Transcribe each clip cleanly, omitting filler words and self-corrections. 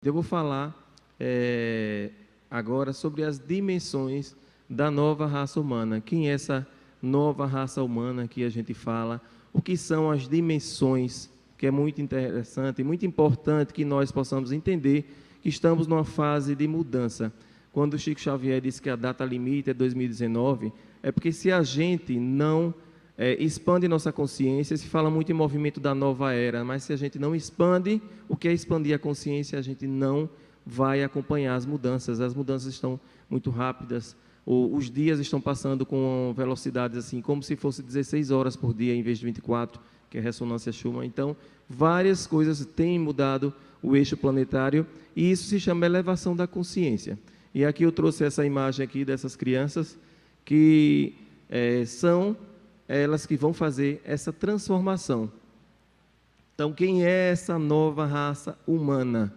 Eu vou falar agora sobre as dimensões da nova raça humana. Quem é essa nova raça humana que a gente fala? O que são as dimensões, que é muito interessante e muito importante que nós possamos entender que estamos numa fase de mudança. Quando o Chico Xavier disse que a data limite é 2019, é porque se a gente não expande nossa consciência, se fala muito em movimento da nova era, mas se a gente não expande, o que é expandir a consciência, a gente não vai acompanhar as mudanças estão muito rápidas, os dias estão passando com velocidades assim, como se fosse 16 horas por dia em vez de 24, que é a ressonância Schumann. Então, várias coisas têm mudado o eixo planetário, e isso se chama elevação da consciência. E aqui eu trouxe essa imagem aqui dessas crianças, que são elas que vão fazer essa transformação. Então, quem é essa nova raça humana?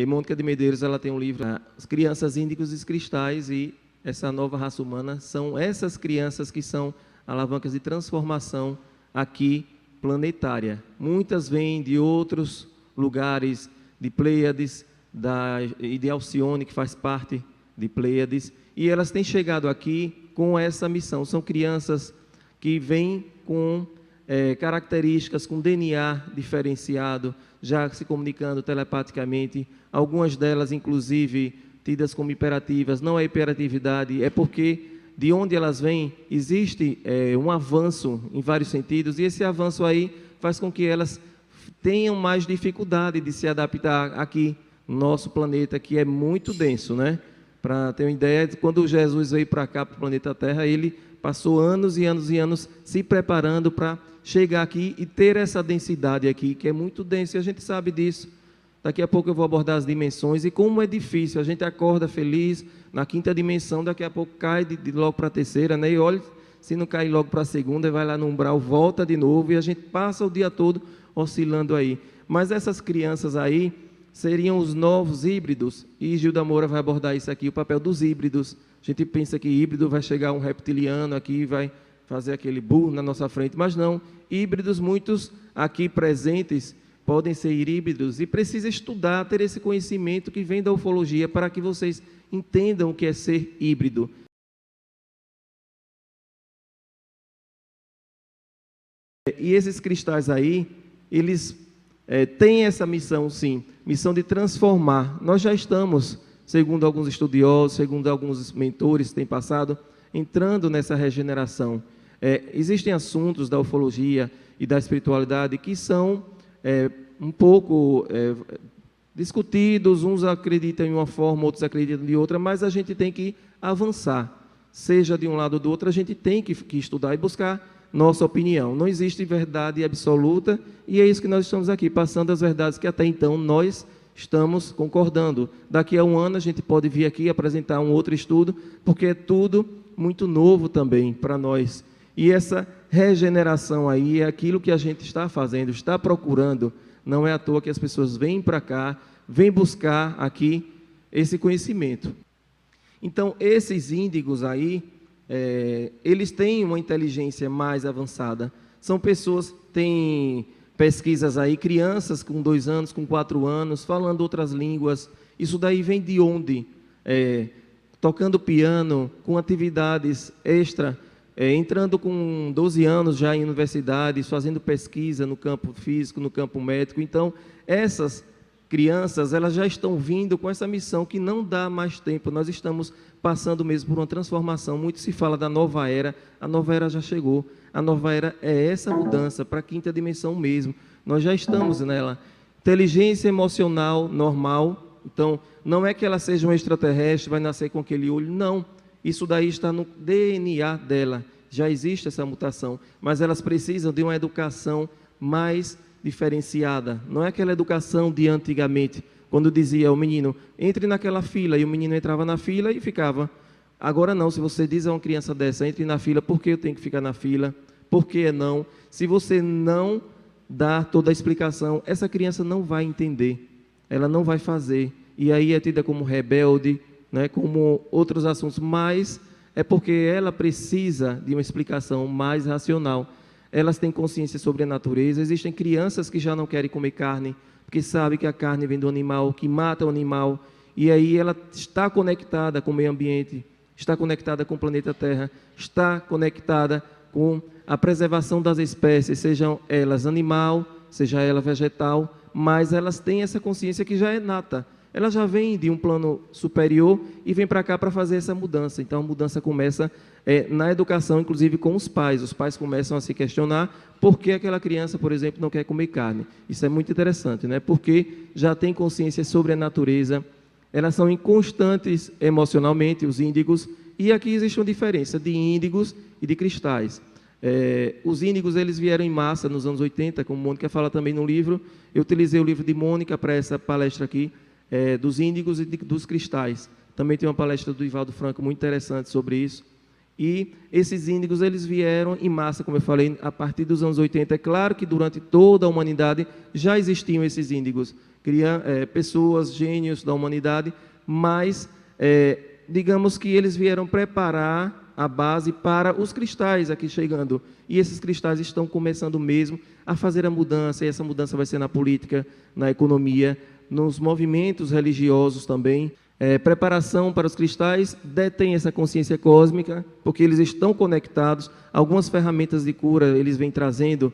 Mônica de Medeiros, ela tem um livro, As Crianças Índicos e Cristais, e essa nova raça humana são essas crianças que são alavancas de transformação aqui planetária. Muitas vêm de outros lugares, de Pleiades, e de Alcione, que faz parte de Pleiades, e elas têm chegado aqui com essa missão. São crianças que vêm com características, com DNA diferenciado, já se comunicando telepaticamente, algumas delas, inclusive, tidas como hiperativas. Não é hiperatividade, é porque de onde elas vêm existe um avanço em vários sentidos, e esse avanço aí faz com que elas tenham mais dificuldade de se adaptar aqui no nosso planeta, que é muito denso, né? Para ter uma ideia, quando Jesus veio para cá, para o planeta Terra, ele passou anos e anos e anos se preparando para chegar aqui e ter essa densidade aqui, que é muito denso, e a gente sabe disso. Daqui a pouco eu vou abordar as dimensões e como é difícil. A gente acorda feliz na quinta dimensão, daqui a pouco cai logo para a terceira, né? E olha, se não cair logo para a segunda, vai lá no umbral, volta de novo, e a gente passa o dia todo oscilando aí. Mas essas crianças aí seriam os novos híbridos, e Gilda Moura vai abordar isso aqui, o papel dos híbridos. A gente pensa que híbrido vai chegar um reptiliano aqui e vai fazer aquele burro na nossa frente, mas não. Híbridos, muitos aqui presentes, podem ser híbridos, e precisa estudar, ter esse conhecimento que vem da ufologia, para que vocês entendam o que é ser híbrido. E esses cristais aí, eles têm essa missão, sim, missão de transformar. Nós já estamos, segundo alguns estudiosos, segundo alguns mentores que têm passado, entrando nessa regeneração. Existem assuntos da ufologia e da espiritualidade que são um pouco discutidos, uns acreditam em uma forma, outros acreditam de outra, mas a gente tem que avançar, seja de um lado ou do outro, a gente tem que estudar e buscar nossa opinião. Não existe verdade absoluta, e é isso que nós estamos aqui, passando as verdades que até então nós estamos concordando. Daqui a um ano a gente pode vir aqui apresentar um outro estudo, porque é tudo muito novo também para nós. E essa regeneração aí é aquilo que a gente está fazendo, está procurando. Não é à toa que as pessoas vêm para cá, vêm buscar aqui esse conhecimento. Então, esses índigos aí, eles têm uma inteligência mais avançada. São pessoas, têm pesquisas aí, crianças com 2 anos, com 4 anos, falando outras línguas. Isso daí vem de onde? Tocando piano, com atividades extra, entrando com 12 anos já em universidades, fazendo pesquisa no campo físico, no campo médico. Então, essas crianças, elas já estão vindo com essa missão que não dá mais tempo. Nós estamos passando mesmo por uma transformação. Muito se fala da nova era, a nova era já chegou. A nova era é essa mudança para a quinta dimensão mesmo. Nós já estamos nela. Inteligência emocional normal. Então, não é que ela seja um extraterrestre, vai nascer com aquele olho, não. Isso daí está no DNA dela, já existe essa mutação, mas elas precisam de uma educação mais diferenciada. Não é aquela educação de antigamente, quando dizia ao menino, entre naquela fila, e o menino entrava na fila e ficava. Agora não, se você diz a uma criança dessa, entre na fila, por que eu tenho que ficar na fila? Por que não? Se você não dá toda a explicação, essa criança não vai entender, ela não vai fazer, e aí é tida como rebelde, né, como outros assuntos, mas é porque ela precisa de uma explicação mais racional. elas têm consciência sobre a natureza. Existem crianças que já não querem comer carne, porque sabem que a carne vem do animal, que mata o animal, e aí ela está conectada com o meio ambiente, está conectada com o planeta Terra, está conectada com a preservação das espécies, sejam elas animal, seja ela vegetal, mas elas têm essa consciência que já é nata. Ela já vem de um plano superior e vem para cá para fazer essa mudança. Então, a mudança começa na educação, inclusive com os pais. Os pais começam a se questionar por que aquela criança, por exemplo, não quer comer carne. Isso é muito interessante, né? Porque já tem consciência sobre a natureza, elas são inconstantes emocionalmente, os índigos, e aqui existe uma diferença de índigos e de cristais. Os índigos, eles vieram em massa nos anos 80, como Mônica fala também no livro. Eu utilizei o livro de Mônica para essa palestra aqui, dos índigos e dos cristais. Também tem uma palestra do Ivaldo Franco muito interessante sobre isso. E esses índigos, eles vieram em massa, como eu falei, a partir dos anos 80. É claro que durante toda a humanidade já existiam esses índigos, pessoas, gênios da humanidade, mas digamos que eles vieram preparar a base para os cristais aqui chegando. E esses cristais estão começando mesmo a fazer a mudança, e essa mudança vai ser na política, na economia, nos movimentos religiosos também. Preparação para os cristais, detém essa consciência cósmica, porque eles estão conectados. Algumas ferramentas de cura eles vêm trazendo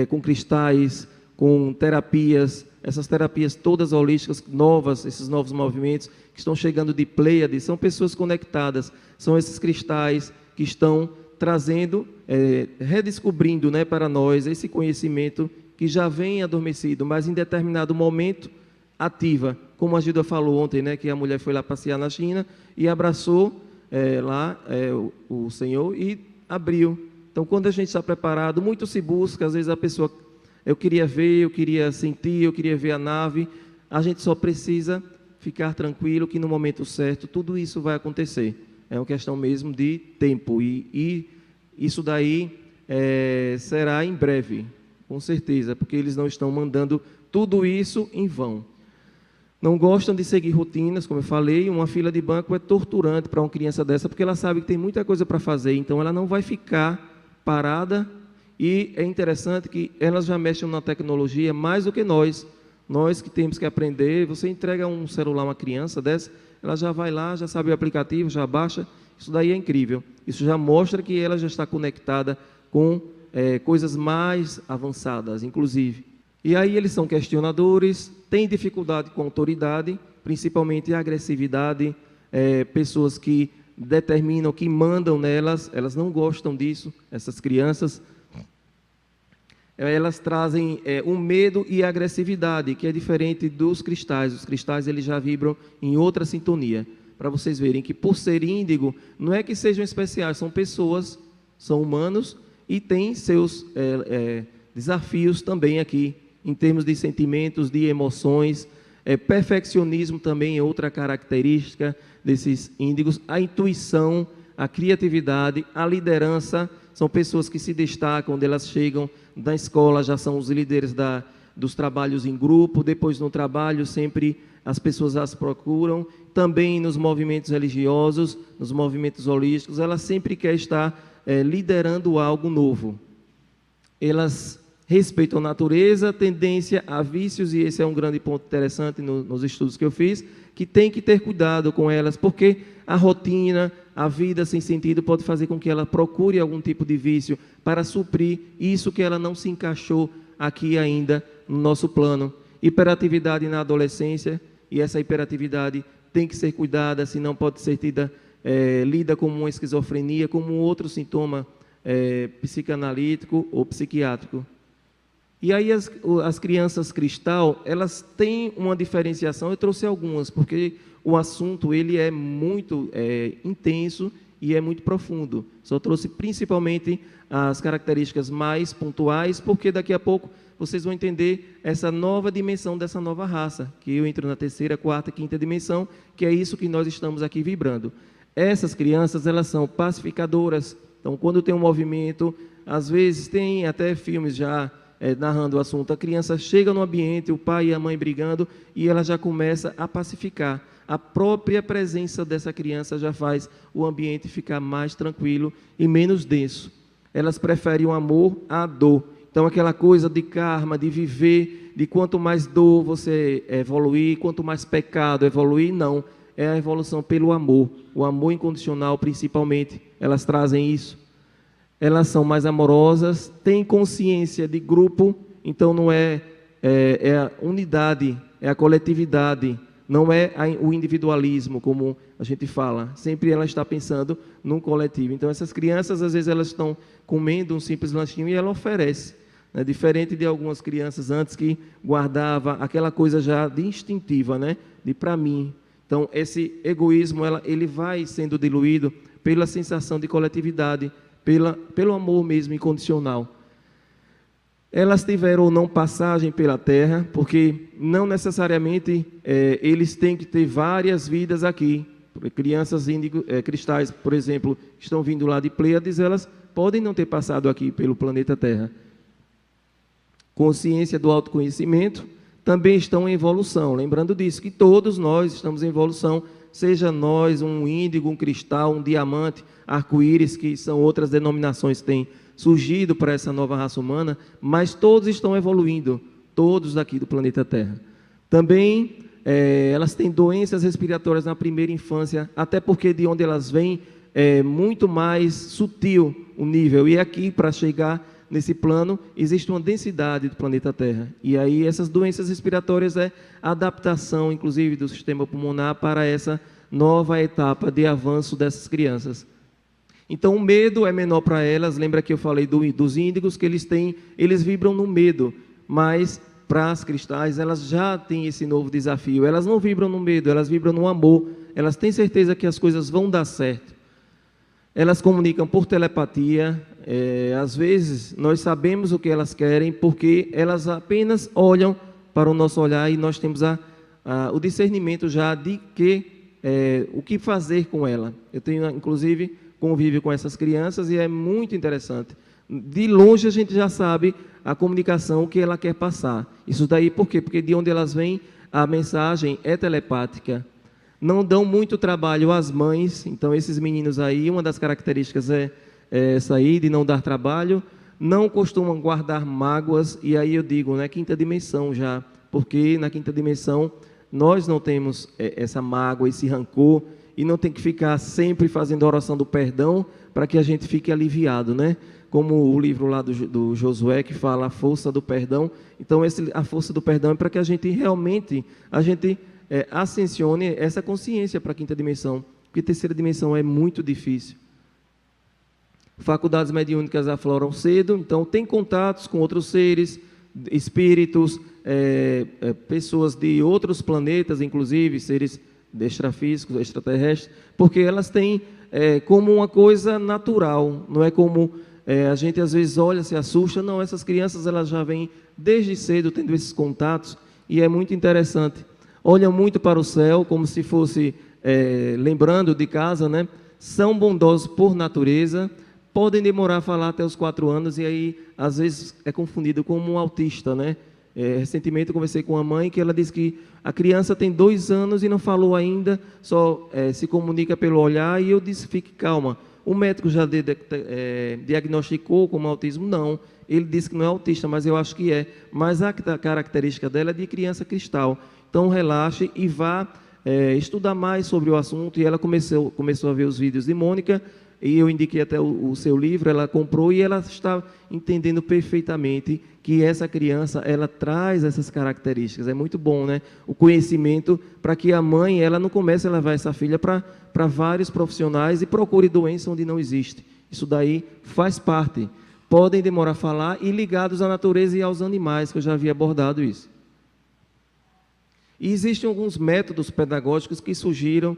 com cristais, com terapias, essas terapias todas holísticas novas, esses novos movimentos que estão chegando de Pleiades, são pessoas conectadas, são esses cristais que estão trazendo, redescobrindo, né, para nós esse conhecimento que já vem adormecido, mas em determinado momento ativa, como a Gilda falou ontem, né, que a mulher foi lá passear na China e abraçou o Senhor e abriu. Então, quando a gente está preparado, muito se busca, às vezes a pessoa, eu queria ver, eu queria sentir, eu queria ver a nave, a gente só precisa ficar tranquilo que no momento certo tudo isso vai acontecer. É uma questão mesmo de tempo e isso daí será em breve, com certeza, porque eles não estão mandando tudo isso em vão. Não gostam de seguir rotinas, como eu falei. Uma fila de banco é torturante para uma criança dessa, porque ela sabe que tem muita coisa para fazer, então ela não vai ficar parada. E é interessante que elas já mexem na tecnologia mais do que nós. Nós que temos que aprender. Você entrega um celular a uma criança dessa, ela já vai lá, já sabe o aplicativo, já baixa. Isso daí é incrível. Isso já mostra que ela já está conectada com coisas mais avançadas, inclusive. E aí eles são questionadores, têm dificuldade com autoridade, principalmente a agressividade, pessoas que determinam, que mandam nelas, elas não gostam disso, essas crianças. Elas trazem o medo e a agressividade, que é diferente dos cristais. Os cristais eles já vibram em outra sintonia, para vocês verem que por ser índigo, não é que sejam especiais, são pessoas, são humanos e têm seus desafios também aqui, em termos de sentimentos, de emoções. Perfeccionismo também é outra característica desses índigos. A intuição, a criatividade, a liderança, são pessoas que se destacam, quando elas chegam da escola, já são os líderes dos trabalhos em grupo, depois no trabalho sempre as pessoas as procuram, também nos movimentos religiosos, nos movimentos holísticos, ela sempre quer estar liderando algo novo. Elas respeitam a natureza, tendência a vícios, e esse é um grande ponto interessante nos estudos que eu fiz, que tem que ter cuidado com elas, porque a rotina, a vida sem sentido pode fazer com que ela procure algum tipo de vício para suprir isso que ela não se encaixou aqui ainda no nosso plano. Hiperatividade na adolescência, e essa hiperatividade tem que ser cuidada, senão pode ser lida como uma esquizofrenia, como outro sintoma psicanalítico ou psiquiátrico. E aí as crianças cristal, elas têm uma diferenciação, eu trouxe algumas, porque o assunto ele é muito intenso e é muito profundo. Só trouxe principalmente as características mais pontuais, porque daqui a pouco vocês vão entender essa nova dimensão dessa nova raça, que eu entro na terceira, quarta, quinta dimensão, que é isso que nós estamos aqui vibrando. Essas crianças, elas são pacificadoras. Então, quando tem um movimento, às vezes tem até filmes já narrando o assunto, a criança chega no ambiente, o pai e a mãe brigando, e ela já começa a pacificar. A própria presença dessa criança já faz o ambiente ficar mais tranquilo e menos denso. Elas preferem o amor à dor. Então, aquela coisa de karma, de viver, de quanto mais dor você evoluir, quanto mais pecado evoluir, não. É a evolução pelo amor. O amor incondicional, principalmente, elas trazem isso. Elas são mais amorosas, têm consciência de grupo, então não é a unidade, é a coletividade, não é o individualismo, como a gente fala. Sempre ela está pensando num coletivo. Então, essas crianças, às vezes, elas estão comendo um simples lanchinho e ela oferece. Né? Diferente de algumas crianças antes que guardava aquela coisa já de instintiva, né? De para mim. Então, esse egoísmo, ele vai sendo diluído pela sensação de coletividade, pelo amor mesmo incondicional. Elas tiveram ou não passagem pela terra, porque não necessariamente eles têm que ter várias vidas aqui. Crianças cristais, por exemplo, que estão vindo lá de Pleiades, elas podem não ter passado aqui pelo planeta Terra. Consciência do autoconhecimento, também estão em evolução. Lembrando disso, que todos nós estamos em evolução, seja nós, um índigo, um cristal, um diamante, arco-íris, que são outras denominações que têm surgido para essa nova raça humana, mas todos estão evoluindo, todos daqui do planeta Terra. Também elas têm doenças respiratórias na primeira infância, até porque de onde elas vêm é muito mais sutil o nível, e aqui, para chegar nesse plano, existe uma densidade do planeta Terra, e aí essas doenças respiratórias é a adaptação, inclusive, do sistema pulmonar para essa nova etapa de avanço dessas crianças. Então, o medo é menor para elas. Lembra que eu falei dos índigos, que eles vibram no medo, mas para as cristais, elas já têm esse novo desafio. Elas não vibram no medo, elas vibram no amor. Elas têm certeza que as coisas vão dar certo. Elas comunicam por telepatia. Às vezes, nós sabemos o que elas querem, porque elas apenas olham para o nosso olhar e nós temos o discernimento já de o que fazer com ela. Eu tenho, inclusive, convívio com essas crianças e é muito interessante. De longe a gente já sabe a comunicação que ela quer passar. Isso daí por quê? Porque de onde elas vêm, a mensagem é telepática. Não dão muito trabalho às mães, então esses meninos aí, uma das características é essa aí, de não dar trabalho, não costumam guardar mágoas, e aí eu digo, né, quinta dimensão já, porque na quinta dimensão nós não temos essa mágoa, esse rancor, e não tem que ficar sempre fazendo a oração do perdão para que a gente fique aliviado, né? Como o livro lá do Josué, que fala a força do perdão. Então, a força do perdão é para que a gente realmente, ascensione essa consciência para a quinta dimensão, porque a terceira dimensão é muito difícil. Faculdades mediúnicas afloram cedo, então tem contatos com outros seres, espíritos, pessoas de outros planetas, inclusive, seres extrafísicos, extraterrestres, porque elas têm como uma coisa natural, não é como a gente às vezes olha, se assusta. Não, essas crianças elas já vêm desde cedo tendo esses contatos, e é muito interessante. Olham muito para o céu, como se fosse, lembrando de casa, né? São bondosos por natureza, podem demorar a falar até os 4 anos, e aí às vezes é confundido como um autista, né? Recentemente eu conversei com uma mãe que ela disse que a criança tem 2 anos e não falou ainda, só se comunica pelo olhar, e eu disse, fique calma, o médico já diagnosticou como autismo? Não, ele disse que não é autista, mas eu acho que é, mas a característica dela é de criança cristal, então relaxe e vá estudar mais sobre o assunto. E ela começou a ver os vídeos de Mônica, e eu indiquei até o seu livro, ela comprou, e ela está entendendo perfeitamente que essa criança, ela traz essas características. É muito bom, né? O conhecimento, para que a mãe, ela não comece a levar essa filha para vários profissionais e procure doença onde não existe. Isso daí faz parte. Podem demorar a falar, e ligados à natureza e aos animais, que eu já havia abordado isso. E existem alguns métodos pedagógicos que surgiram,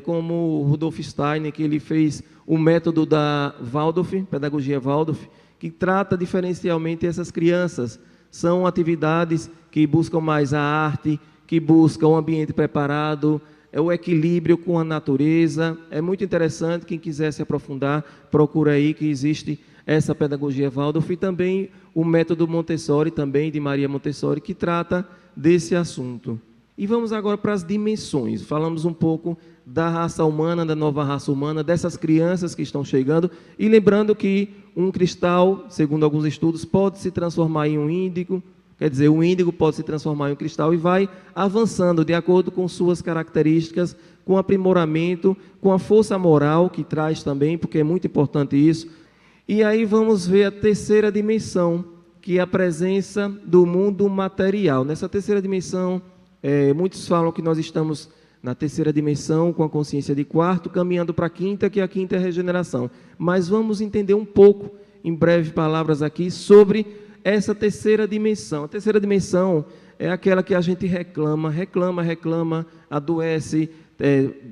como o Rudolf Steiner, que ele fez o método da Waldorf, pedagogia Waldorf, que trata diferencialmente essas crianças. São atividades que buscam mais a arte, que buscam um ambiente preparado, o equilíbrio com a natureza. É muito interessante, quem quiser se aprofundar, procura aí que existe essa pedagogia Waldorf, e também o método Montessori, também de Maria Montessori, que trata desse assunto. E vamos agora para as dimensões. Falamos um pouco da raça humana, da nova raça humana, dessas crianças que estão chegando. E lembrando que um cristal, segundo alguns estudos, pode se transformar em um índigo. Quer dizer, o índigo pode se transformar em um cristal e vai avançando de acordo com suas características, com aprimoramento, com a força moral que traz também, porque é muito importante isso. E aí vamos ver a terceira dimensão, que é a presença do mundo material. Nessa terceira dimensão, muitos falam que nós estamos na terceira dimensão, com a consciência de quarto, caminhando para a quinta, que a quinta é a regeneração. Mas vamos entender um pouco, em breves palavras aqui, sobre essa terceira dimensão. A terceira dimensão é aquela que a gente reclama, adoece,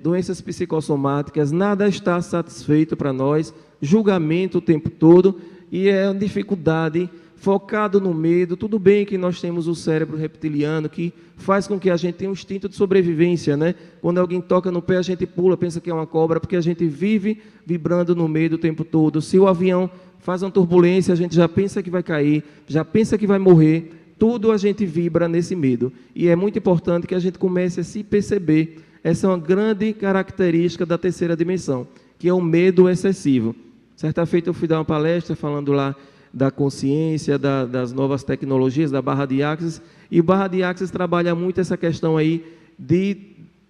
doenças psicossomáticas, nada está satisfeito para nós, julgamento o tempo todo, e é uma dificuldade, focado no medo. Tudo bem que nós temos o cérebro reptiliano, que faz com que a gente tenha um instinto de sobrevivência, né? Quando alguém toca no pé, a gente pula, pensa que é uma cobra, porque a gente vive vibrando no medo o tempo todo. Se o avião faz uma turbulência, a gente já pensa que vai cair, já pensa que vai morrer, tudo a gente vibra nesse medo. E é muito importante que a gente comece a se perceber. Essa é uma grande característica da terceira dimensão, que é o medo excessivo. Certa feita eu fui dar uma palestra falando lá da consciência, das novas tecnologias, da barra de Axis, e o barra de Axis trabalha muito essa questão aí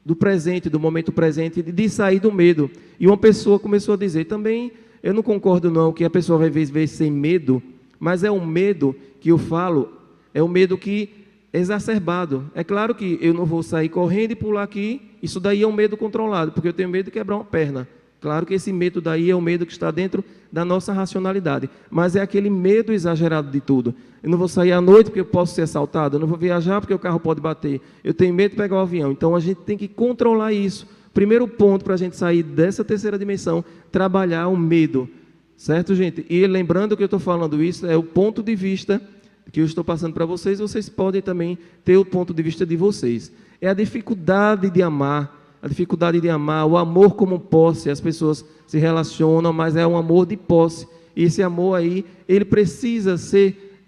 do presente, do momento presente, de sair do medo. E uma pessoa começou a dizer, também, eu não concordo não, que a pessoa vai ver sem medo, mas é um medo que eu falo, é um medo que exacerbado. É claro que eu não vou sair correndo e pular aqui, isso daí é um medo controlado, porque eu tenho medo de quebrar uma perna. Claro que esse medo daí é o medo que está dentro da nossa racionalidade, mas é aquele medo exagerado de tudo. Eu não vou sair à noite porque eu posso ser assaltado, eu não vou viajar porque o carro pode bater, eu tenho medo de pegar o avião. Então a gente tem que controlar isso. Primeiro ponto para a gente sair dessa terceira dimensão, trabalhar o medo, certo, gente? E lembrando que eu estou falando isso, é o ponto de vista que eu estou passando para vocês, vocês podem também ter o ponto de vista de vocês. É a dificuldade de amar, o amor como posse. As pessoas se relacionam, mas é um amor de posse. E esse amor aí, ele precisa ser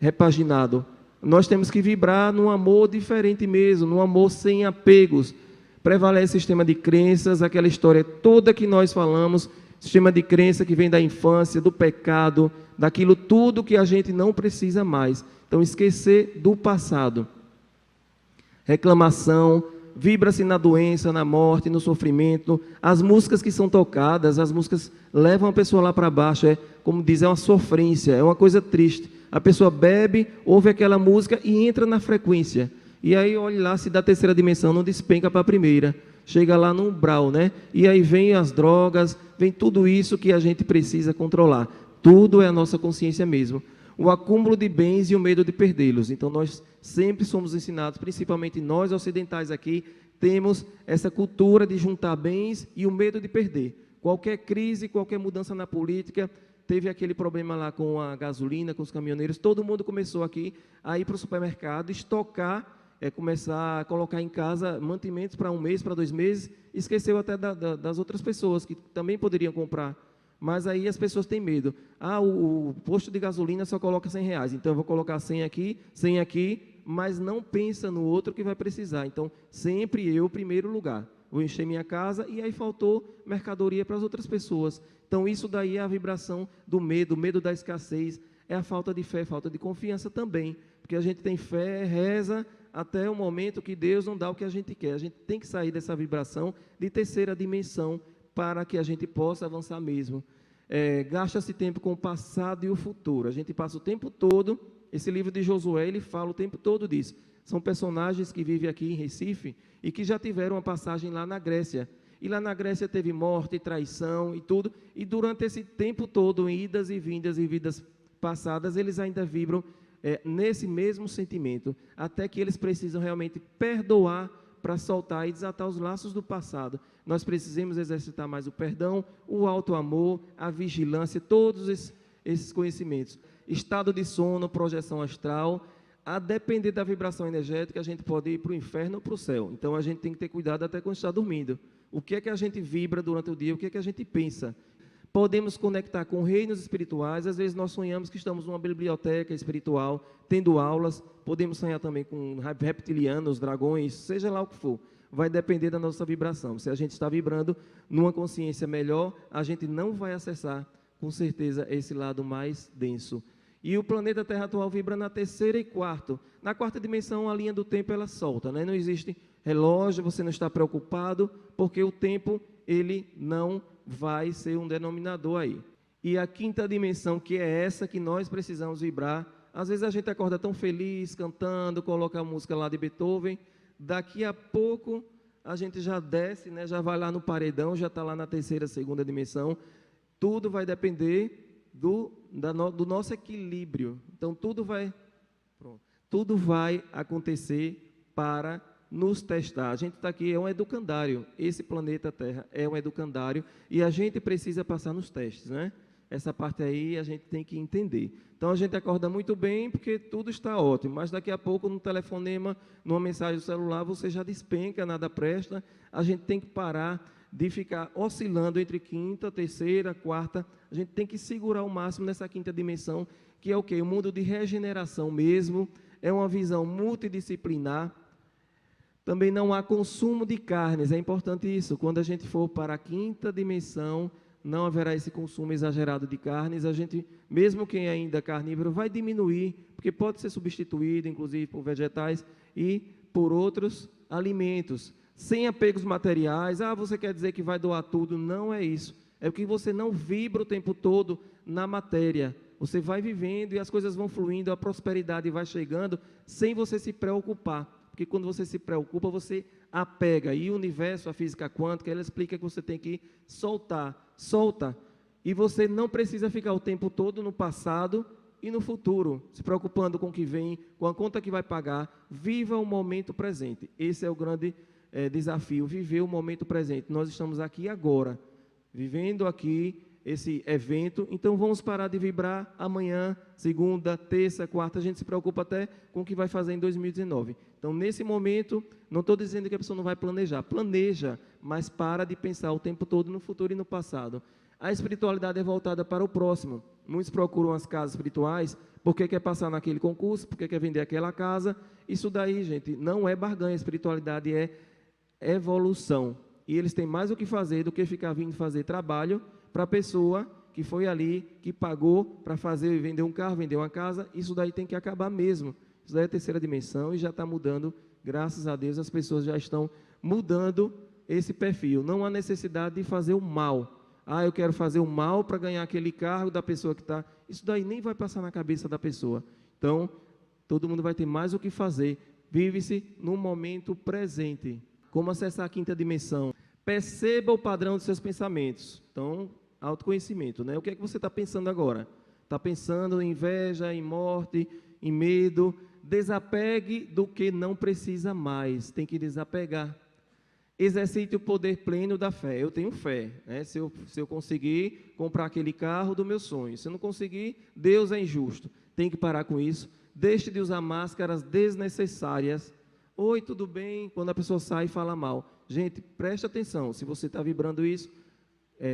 repaginado. Nós temos que vibrar num amor diferente mesmo, num amor sem apegos. Prevalece o sistema de crenças, aquela história toda que nós falamos, sistema de crença que vem da infância, do pecado, daquilo tudo que a gente não precisa mais. Então, esquecer do passado. Reclamação, vibra-se na doença, na morte, no sofrimento. As músicas que são tocadas, as músicas levam a pessoa lá para baixo. É, como diz, é uma sofrência, é uma coisa triste. A pessoa bebe, ouve aquela música e entra na frequência. E aí, olha lá, se da terceira dimensão não despenca para a primeira. Chega lá no umbral, né? E aí vem as drogas, vem tudo isso que a gente precisa controlar. Tudo é a nossa consciência mesmo. O acúmulo de bens e o medo de perdê-los. Então, nós sempre somos ensinados, principalmente nós ocidentais aqui, temos essa cultura de juntar bens e o medo de perder. Qualquer crise, qualquer mudança na política, teve aquele problema lá com a gasolina, com os caminhoneiros, todo mundo começou aqui a ir para o supermercado, estocar, começar a colocar em casa mantimentos para 1 mês, para 2 meses, esqueceu até das outras pessoas que também poderiam comprar. Mas aí as pessoas têm medo. Ah, o posto de gasolina só coloca R$100, então eu vou colocar 100 aqui, mas não pensa no outro que vai precisar. Então, sempre eu, primeiro lugar. Vou encher minha casa e aí faltou mercadoria para as outras pessoas. Então, isso daí é a vibração do medo, o medo da escassez, é a falta de fé, falta de confiança também. Porque a gente tem fé, reza, até o momento que Deus não dá o que a gente quer. A gente tem que sair dessa vibração de terceira dimensão, para que a gente possa avançar mesmo. Gasta-se tempo com o passado e o futuro. A gente passa o tempo todo, esse livro de Josué, ele fala o tempo todo disso. São personagens que vivem aqui em Recife e que já tiveram uma passagem lá na Grécia. E lá na Grécia teve morte, traição e tudo. E durante esse tempo todo, em idas e vindas e vidas passadas, eles ainda vibram nesse mesmo sentimento, até que eles precisam realmente perdoar para soltar e desatar os laços do passado. Nós precisamos exercitar mais o perdão, o auto-amor, a vigilância, todos esses conhecimentos. Estado de sono, projeção astral, a depender da vibração energética, a gente pode ir para o inferno ou para o céu. Então, a gente tem que ter cuidado até quando está dormindo. O que é que a gente vibra durante o dia, o que é que a gente pensa. Podemos conectar com reinos espirituais. Às vezes nós sonhamos que estamos numa biblioteca espiritual, tendo aulas. Podemos sonhar também com reptilianos, dragões, seja lá o que for. Vai depender da nossa vibração. Se a gente está vibrando numa consciência melhor, a gente não vai acessar, com certeza, esse lado mais denso. E o planeta Terra atual vibra na terceira e quarta. Na quarta dimensão, a linha do tempo ela solta, né? Não existe relógio, você não está preocupado, porque o tempo ele não vai ser um denominador aí. E a quinta dimensão, que é essa que nós precisamos vibrar, às vezes a gente acorda tão feliz, cantando, coloca a música lá de Beethoven, daqui a pouco a gente já desce, né? Já vai lá no paredão, já está lá na terceira, segunda dimensão. Tudo vai depender do nosso equilíbrio. Então, tudo vai acontecer para nos testar. A gente está aqui, é um educandário. Esse planeta Terra é um educandário e a gente precisa passar nos testes, né? Essa parte aí a gente tem que entender. Então, a gente acorda muito bem porque tudo está ótimo, mas daqui a pouco, no telefonema, numa mensagem do celular, você já despenca, nada presta. A gente tem que parar de ficar oscilando entre quinta, terceira, quarta. A gente tem que segurar o máximo nessa quinta dimensão, que é o quê? O mundo de regeneração mesmo, é uma visão multidisciplinar. Também não há consumo de carnes, é importante isso. Quando a gente for para a quinta dimensão, não haverá esse consumo exagerado de carnes. A gente, mesmo quem ainda é carnívoro, vai diminuir, porque pode ser substituído, inclusive, por vegetais e por outros alimentos. Sem apegos materiais. Você quer dizer que vai doar tudo? Não é isso. É porque você não vibra o tempo todo na matéria. Você vai vivendo e as coisas vão fluindo, a prosperidade vai chegando sem você se preocupar. Porque quando você se preocupa, você apega. E o universo, a física quântica, ela explica que você tem que soltar. Solta. E você não precisa ficar o tempo todo no passado e no futuro, se preocupando com o que vem, com a conta que vai pagar. Viva o momento presente. Esse é o grande desafio, viver o momento presente. Nós estamos aqui agora, vivendo aqui esse evento, então vamos parar de vibrar amanhã, segunda, terça, quarta, a gente se preocupa até com o que vai fazer em 2019. Então, nesse momento, não estou dizendo que a pessoa não vai planejar, planeja, mas para de pensar o tempo todo no futuro e no passado. A espiritualidade é voltada para o próximo. Muitos procuram as casas espirituais porque quer passar naquele concurso, porque quer vender aquela casa. Isso daí, gente, não é barganha, a espiritualidade é evolução. E eles têm mais o que fazer do que ficar vindo fazer trabalho para a pessoa que foi ali, que pagou para fazer, vender um carro, vender uma casa. Isso daí tem que acabar mesmo. Isso daí é a terceira dimensão e já está mudando, graças a Deus, as pessoas já estão mudando esse perfil. Não há necessidade de fazer o mal. Eu quero fazer o mal para ganhar aquele carro da pessoa que está... Isso daí nem vai passar na cabeça da pessoa. Então, todo mundo vai ter mais o que fazer. Vive-se no momento presente. Como acessar a quinta dimensão? Perceba o padrão dos seus pensamentos. Então, autoconhecimento, né? O que é que você está pensando agora? Está pensando em inveja, em morte, em medo? Desapegue do que não precisa mais. Tem que desapegar. Exercite o poder pleno da fé. Eu tenho fé, né? Se eu conseguir comprar aquele carro do meu sonho. Se eu não conseguir, Deus é injusto. Tem que parar com isso. Deixe de usar máscaras desnecessárias. Oi, tudo bem? Quando a pessoa sai e fala mal. Gente, preste atenção. Se você está vibrando isso,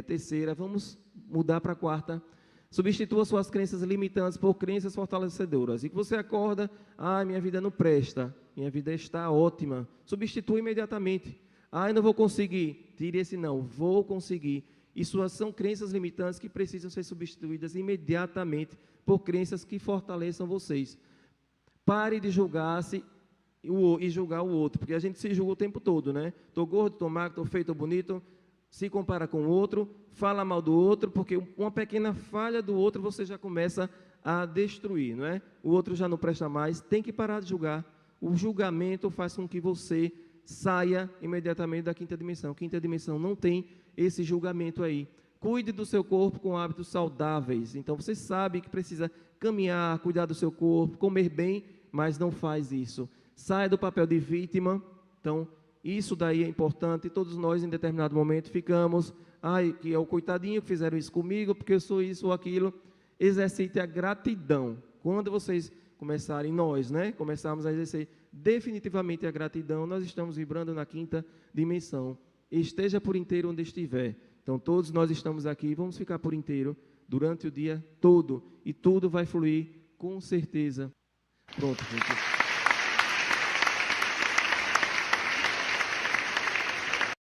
terceira, vamos mudar para a quarta. Substitua suas crenças limitantes por crenças fortalecedoras. E que você acorda, minha vida não presta. Minha vida está ótima. Substitua imediatamente. Eu não vou conseguir. Tire esse não. Vou conseguir. Isso são crenças limitantes que precisam ser substituídas imediatamente por crenças que fortaleçam vocês. Pare de julgar-se e julgar o outro, porque a gente se julga o tempo todo, né? Estou gordo, estou magro, estou feio, estou bonito, se compara com o outro, fala mal do outro, porque uma pequena falha do outro você já começa a destruir, não é? O outro já não presta mais, tem que parar de julgar. O julgamento faz com que você saia imediatamente da quinta dimensão. Quinta dimensão não tem esse julgamento aí. Cuide do seu corpo com hábitos saudáveis. Então, você sabe que precisa caminhar, cuidar do seu corpo, comer bem, mas não faz isso. Saia do papel de vítima. Então, isso daí é importante. Todos nós, em determinado momento, ficamos, que é o coitadinho que fizeram isso comigo, porque eu sou isso ou aquilo. Exercite a gratidão. Quando vocês começarem, nós, né, começarmos a exercer definitivamente a gratidão, nós estamos vibrando na quinta dimensão. Esteja por inteiro onde estiver. Então, todos nós estamos aqui, vamos ficar por inteiro durante o dia todo e tudo vai fluir com certeza. Pronto, gente.